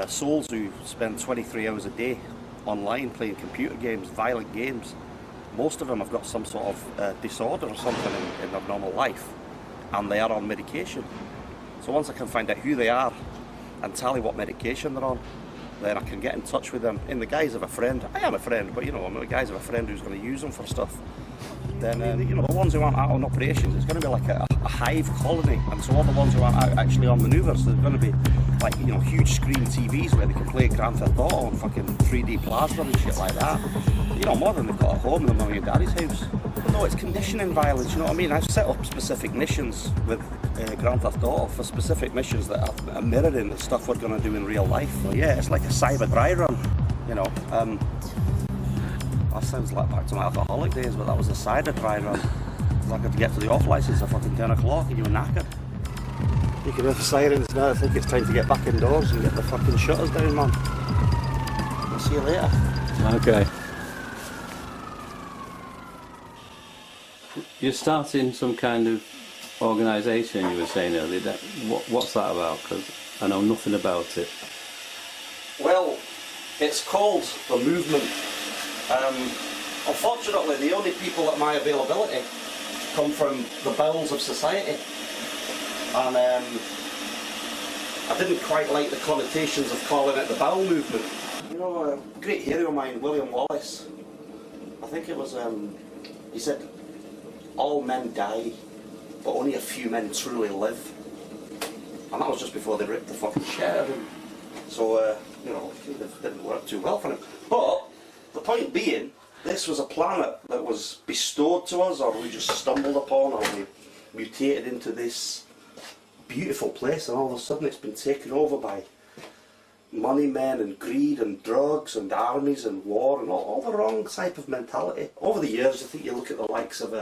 souls who spend 23 hours a day online playing computer games, violent games. Most of them have got some sort of disorder or something in their normal life, and they are on medication. So once I can find out who they are and tell you what medication they're on, then I can get in touch with them in the guise of a friend. I am a friend, but you know, I'm in the guise of a friend who's going to use them for stuff. Then, you know, the ones who aren't out on operations, it's going to be like a hive colony, and so all the ones who aren't out actually on manoeuvres, there's going to be like, you know, huge screen TVs where they can play Grand Theft Auto on fucking 3D plasma and shit like that. You know, more than they've got at home in the mummy and daddy's house. But no, it's conditioning violence, you know what I mean? I've set up specific missions with Grand Theft Auto for specific missions that are mirroring the stuff we're going to do in real life. So yeah, it's like a cyber dry run, you know. That sounds like back to my alcoholic days, but that was a cider dry run. I could get to the off license at fucking 10 o'clock and you were knackered. You can hear the sirens now. I think it's time to get back indoors and get the fucking shutters down, man. I'll see you later. Okay. You're starting some kind of organisation, you were saying earlier. What's that about? Because I know nothing about it. Well, it's called the Movement. Unfortunately, the only people at my availability come from the bowels of society, and I didn't quite like the connotations of calling it the bowel movement. You know, a great hero of mine, William Wallace, I think it was, he said, all men die, but only a few men truly live. And that was just before they ripped the fucking shit out of him. So, you know, it didn't work too well for him. But the point being, this was a planet that was bestowed to us, or we just stumbled upon, or we mutated into this beautiful place, and all of a sudden it's been taken over by money men and greed and drugs and armies and war and all the wrong type of mentality. Over the years, I think you look at the likes of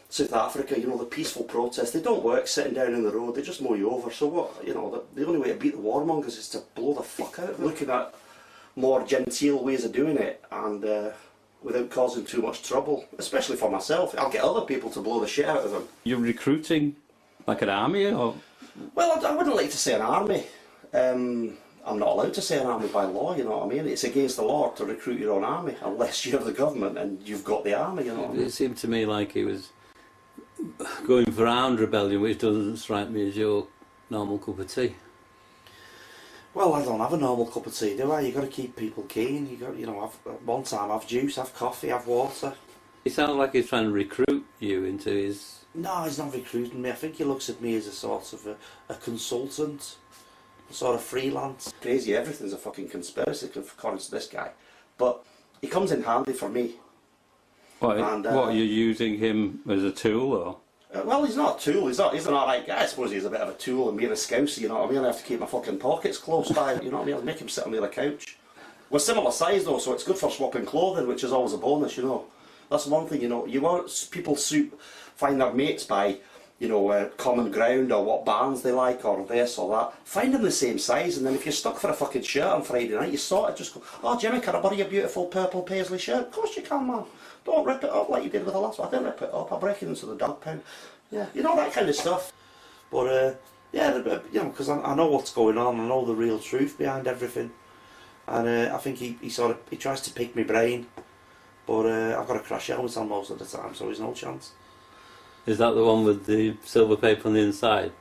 South Africa, you know, the peaceful protests, they don't work sitting down in the road, they just mow you over. So what, you know, the only way to beat the warmongers is to blow the fuck out of them. Looking at more genteel ways of doing it, and without causing too much trouble, especially for myself. I'll get other people to blow the shit out of them. You're recruiting like an army, or? Well, I wouldn't like to say an army. I'm not allowed to say an army by law, you know what I mean? It's against the law to recruit your own army, unless you're the government and you've got the army, you know what I mean? It seemed to me like he was going for armed rebellion, which doesn't strike me as your normal cup of tea. Well, I don't have a normal cup of tea, do I? You've got to keep people keen. You got, you know, one time have juice, have coffee, have water. It sounded like he's trying to recruit you into his... No, he's not recruiting me. I think he looks at me as a sort of a consultant, a sort of freelance. Crazy, everything's a fucking conspiracy according to this guy. But he comes in handy for me. What are you using him as a tool, or...? Well, he's not a tool, he's an alright guy. I suppose he's a bit of a tool, and being a scouser, you know what I mean? I have to keep my fucking pockets close by, you know what I mean? I'll make him sit on the other couch. We're similar size though, so it's good for swapping clothing, which is always a bonus, you know. That's one thing, you know, you want people find their mates by, you know, common ground, or what bands they like, or this or that. Find them the same size, and then if you're stuck for a fucking shirt on Friday night, you sort of just go, oh Jimmy, can I borrow your beautiful purple paisley shirt? Of course you can, man. Don't rip it up like you did with the last one. I didn't rip it up, I break it into the dog pound. Yeah, you know, that kind of stuff. But, yeah, you know, because I know what's going on, I know the real truth behind everything. And I think he tries to pick my brain, but I've got a crash helmet on most of the time, so there's no chance. Is that the one with the silver paper on the inside?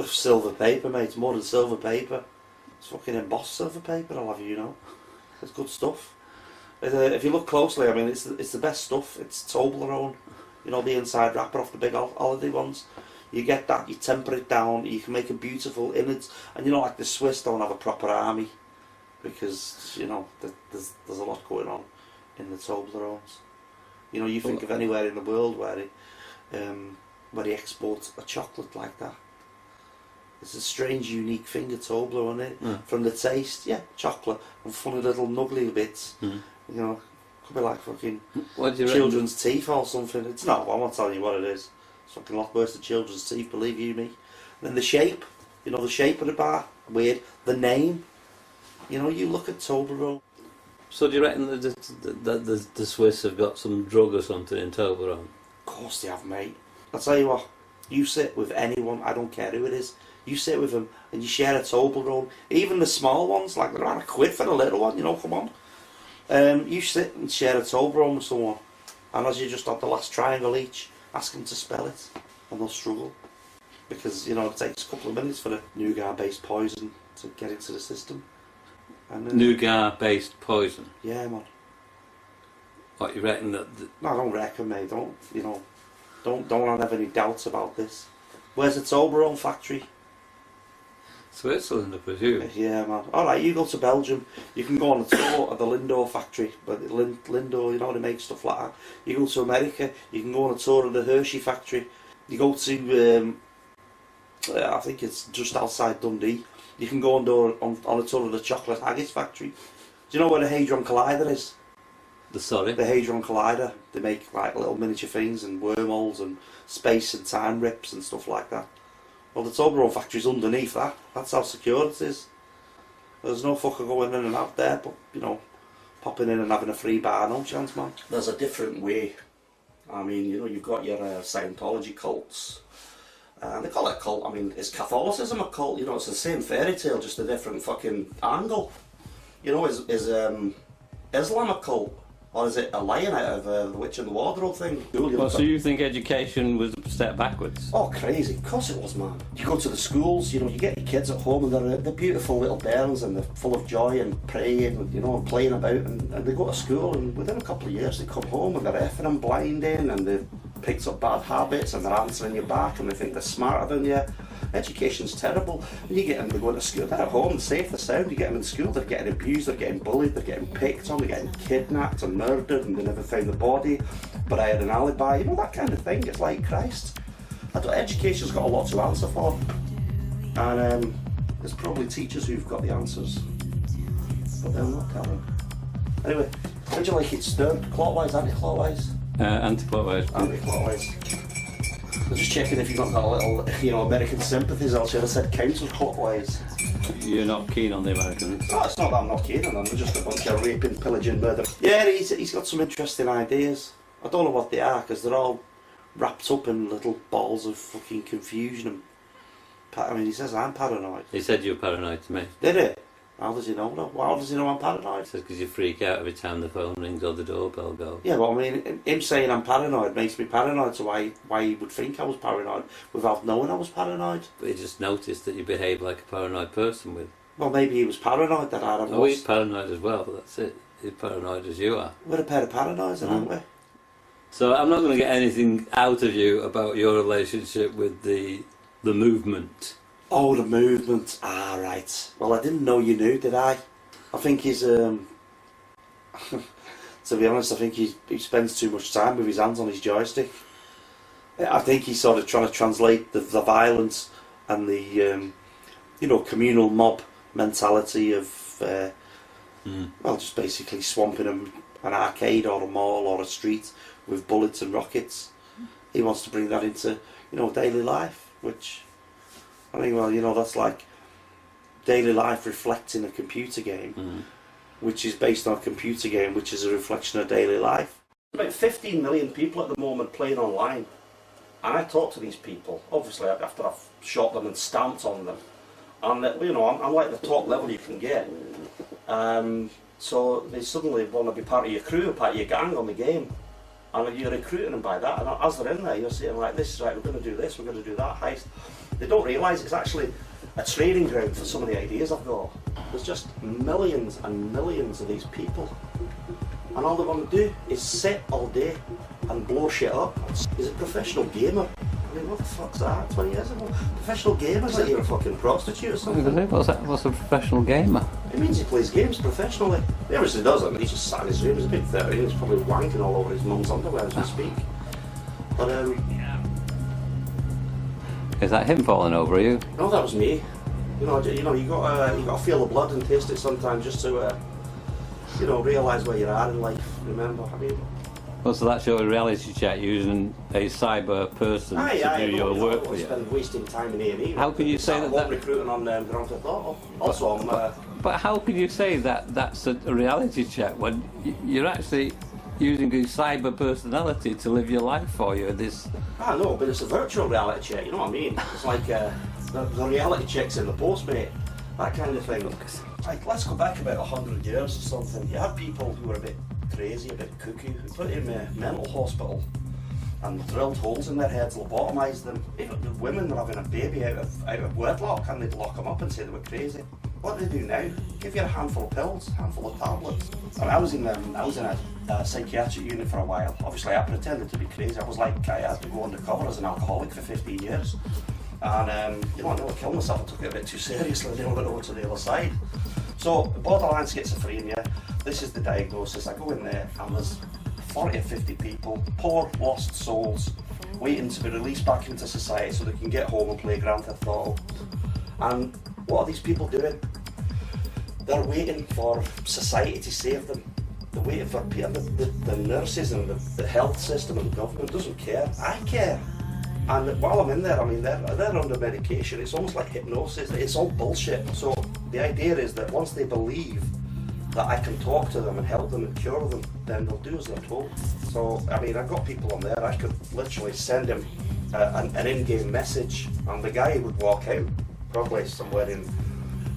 Silver paper, mate, it's more than silver paper. It's fucking embossed silver paper, I'll have you know. It's good stuff. If you look closely, I mean, it's the best stuff. It's Toblerone, you know, the inside wrapper off the big holiday ones. You get that, you temper it down, you can make a beautiful innards. And you know, like the Swiss don't have a proper army, because, you know, there's a lot going on in the Toblerones. You know, you think of anywhere in the world where he exports a chocolate like that. It's a strange, unique thing, a Toblerone, isn't it? Mm. From the taste, yeah, chocolate, and funny little nuggly bits. Mm. You know, could be like fucking children's teeth or something. It's not, I'm not telling you what it is. It's fucking a lot worse than children's teeth, believe you me. And then the shape, you know, the shape of the bar, weird. The name, you know, you look at Toblerone. So do you reckon that the Swiss have got some drug or something in Toblerone? Of course they have, mate. I'll tell you what, you sit with anyone, I don't care who it is, You sit with them and you share a Toblerone. Even the small ones, like they're not £1 for the little one, you know, come on. You sit and share a Toblerone with someone, and as you just have the last triangle each, ask them to spell it, and they'll struggle. Because, you know, it takes a couple of minutes for the nougat-based poison to get into the system. And, nougat-based poison? Yeah, man. What, you reckon that... No, I don't reckon, mate. Don't have any doubts about this. Where's the Toblerone factory? Switzerland, I presume. Yeah, man. Alright, you go to Belgium, you can go on a tour of the Lindor factory, but Lindor, you know, they make stuff like that. You go to America, you can go on a tour of the Hershey factory. You go to, I think it's just outside Dundee, you can go on a tour of the Chocolate Haggis factory. Do you know where the Hadron Collider is? Sorry? The Hadron Collider. They make like little miniature things and wormholes and space and time rips and stuff like that. Well, the Toblerone factory's underneath that. That's how secure it is. There's no fucker going in and out there, but, you know, popping in and having a free bar, no chance, man. There's a different way. I mean, you know, you've got your Scientology cults. And they call it a cult. I mean, is Catholicism a cult? You know, it's the same fairy tale, just a different fucking angle. You know, is Islam a cult? Or is it a lion out of the Witch in the Wardrobe thing? Well, so you think education was a step backwards? Oh, crazy. Of course it was, man. You go to the schools, you know, you get your kids at home and they're beautiful little bairns and they're full of joy and praying, and, you know, and playing about, and they go to school and within a couple of years they come home and they're effing and blinding and they've picked up bad habits and they're answering you back and they think they're smarter than you. Education's terrible. When you get them, they're going to school, they're at home, they're safe, they're sound. You get them in school, they're getting abused, they're getting bullied, they're getting picked on, they're getting kidnapped and murdered, and they never found the body, but I had an alibi, you know, that kind of thing. It's like, Christ. Education's got a lot to answer for, and there's probably teachers who've got the answers, but they're not telling. Anyway, how do you like it stirred? Clockwise, anti-clockwise? Anti-clockwise. Anti-clockwise. I'm just checking if you've not got a little, you know, American sympathies, else you'd have said counterclockwise. You're not keen on the Americans? No, it's not that I'm not keen on them, they're just a bunch of raping, pillaging, murder. Yeah, he's got some interesting ideas. I don't know what they are, because they're all wrapped up in little balls of fucking confusion. And I mean, he says I'm paranoid. He said you were paranoid to me. Did he? How does he know that? How does he know I'm paranoid? He says because you freak out every time the phone rings or the doorbell goes. Yeah, well, I mean, him saying I'm paranoid makes me paranoid, so why he would think I was paranoid without knowing I was paranoid? But he just noticed that you behave like a paranoid person with... Well, maybe he was paranoid that I was. Oh, he's paranoid as well, but that's it. He's paranoid as you are. We're a pair of paranoids, aren't we? So I'm not going to get anything out of you about your relationship with the movement. Oh, the movement. Ah, right. Well, I didn't know you knew, did I? I think he's, to be honest, I think he spends too much time with his hands on his joystick. I think he's sort of trying to translate the violence and the, you know, communal mob mentality of, well, just basically swamping an arcade or a mall or a street with bullets and rockets. He wants to bring that into, you know, daily life, which... I think, well, you know, that's like daily life reflecting a computer game, which is based on a computer game, which is a reflection of daily life. About 15 million people at the moment playing online, and I talk to these people, obviously after I've shot them and stamped on them, and you know, I'm like the top level you can get. So they suddenly want to be part of your crew, part of your gang on the game. And you're recruiting them by that, and as they're in there, you're saying like, this is right, we're going to do this, we're going to do that heist. They don't realise it's actually a training ground for some of the ideas I've got. There's just millions and millions of these people, and all they want to do is sit all day and blow shit up. He's a professional gamer. I mean, what the fuck's that? 20 years ago? Professional gamers that you're a fucking prostitute or something? What's a professional gamer? It means he plays games professionally. He obviously doesn't. He's just sat in his room. He's a bit 13. He's probably wanking all over his mum's underwear as we speak. But is that him falling over you? No, that was me. You got to feel the blood and taste it sometimes just to you know, realise where you're at in life. Remember, I mean. Well, so that's your reality check, using a cyber person to do your work for you. Spend wasting time in A&E. How can you say that? Recruiting on Grand Theft Auto. Also, but how can you say that that's a reality check when you're actually using a cyber personality to live your life for you? This. I know, but it's a virtual reality check. You know what I mean? It's like the reality checks in the post, mate. That kind of thing. Like, let's go back about 100 years or something. You had people who were a bit crazy, a bit cuckoo, who put in a mental hospital and drilled holes in their heads, lobotomised them. Even the women were having a baby out of wedlock, and they'd lock them up and say they were crazy. What do they do now? Give you a handful of pills, a handful of tablets. And I was in a psychiatric unit for a while. Obviously, I pretended to be crazy. I was like, I had to go undercover as an alcoholic for 15 years. And I nearly killed myself. I took it a bit too seriously. I didn't want to go to the other side. So, borderline schizophrenia, this is the diagnosis. I go in there and there's 40 or 50 people, poor lost souls, waiting to be released back into society so they can get home and play Grand Theft Auto. And what are these people doing? They're waiting for society to save them. They're waiting for people. The nurses and the health system and the government doesn't care. I care. And while I'm in there, I mean, they're under medication. It's almost like hypnosis. It's all bullshit. So the idea is that once they believe that I can talk to them and help them and cure them, then they'll do as they're told. So, I mean, I've got people on there, I could literally send him an in-game message, and the guy would walk out, probably somewhere in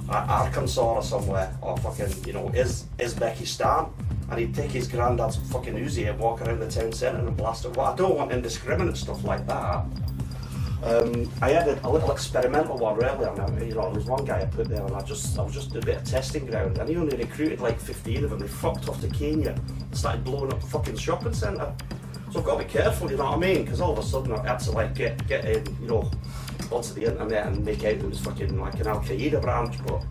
Arkansas or somewhere, or fucking, Uzbekistan, and he'd take his granddad's fucking Uzi and walk around the town centre and blast it. Well, I don't want indiscriminate stuff like that. I had a little experimental one earlier, and there was one guy I put there, and I was just doing a bit of testing ground, and he only recruited like 15 of them. They fucked off to Kenya and started blowing up the fucking shopping centre. So I've got to be careful, you know what I mean? Because all of a sudden I had to like get in, onto the internet and make out it was fucking like an Al Qaeda branch, but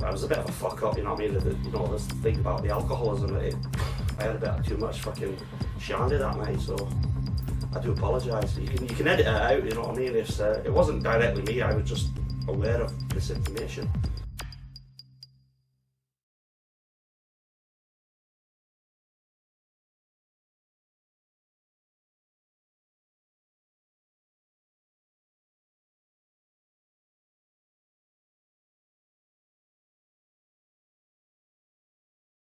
I was a bit of a fuck up, you know what I mean? This thing about the alcoholism, I had a bit too much fucking shandy that night, so I do apologise. You can edit it out, you know what I mean? If it wasn't directly me, I was just aware of this information.